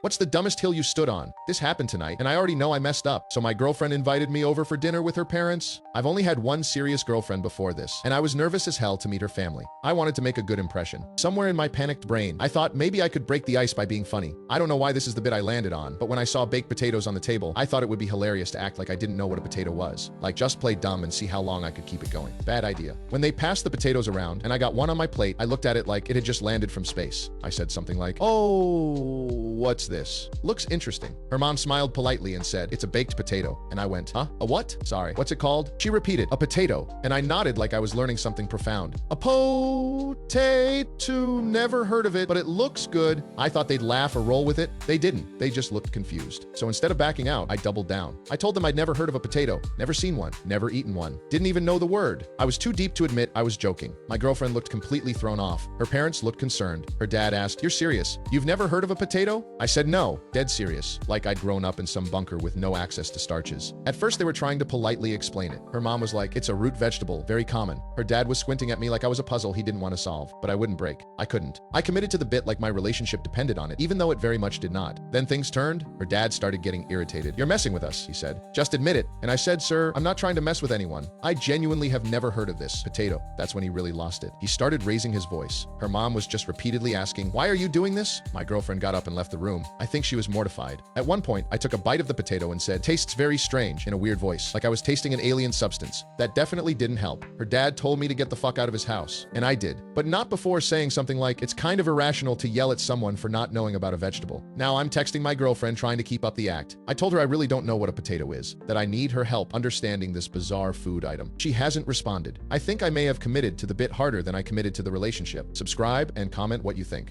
What's the dumbest hill you stood on? This happened tonight, and I already know I messed up, so my girlfriend invited me over for dinner with her parents. I've only had one serious girlfriend before this, and I was nervous as hell to meet her family. I wanted to make a good impression. Somewhere in my panicked brain, I thought maybe I could break the ice by being funny. I don't know why this is the bit I landed on, but when I saw baked potatoes on the table, I thought it would be hilarious to act like I didn't know what a potato was. Like, just play dumb and see how long I could keep it going. Bad idea. When they passed the potatoes around, and I got one on my plate, I looked at it like it had just landed from space. I said something like, "Oh, what's this? Looks interesting." Her mom smiled politely and said, "It's a baked potato." And I went, "Huh? A what? Sorry. What's it called?" She repeated, "A potato." And I nodded like I was learning something profound. "A potato. Never heard of it, but it looks good." I thought they'd laugh or roll with it. They didn't. They just looked confused. So instead of backing out, I doubled down. I told them I'd never heard of a potato, never seen one, never eaten one, didn't even know the word. I was too deep to admit I was joking. My girlfriend looked completely thrown off. Her parents looked concerned. Her dad asked, "You're serious? You've never heard of a potato?" I said no, dead serious, like I'd grown up in some bunker with no access to starches. At first they were trying to politely explain it. Her mom was like, "It's a root vegetable, very common." Her dad was squinting at me like I was a puzzle he didn't want to solve, but I wouldn't break. I couldn't. I committed to the bit like my relationship depended on it, even though it very much did not. Then things turned. Her dad started getting irritated. "You're messing with us," he said. "Just admit it." And I said, "Sir, I'm not trying to mess with anyone. I genuinely have never heard of this potato." That's when he really lost it. He started raising his voice. Her mom was just repeatedly asking, "Why are you doing this?" My girlfriend got up and left the room. I think she was mortified. At one point, I took a bite of the potato and said, "Tastes very strange," in a weird voice, like I was tasting an alien substance. That definitely didn't help. Her dad told me to get the fuck out of his house, and I did. But not before saying something like, "It's kind of irrational to yell at someone for not knowing about a vegetable." Now I'm texting my girlfriend trying to keep up the act. I told her I really don't know what a potato is, that I need her help understanding this bizarre food item. She hasn't responded. I think I may have committed to the bit harder than I committed to the relationship. Subscribe and comment what you think.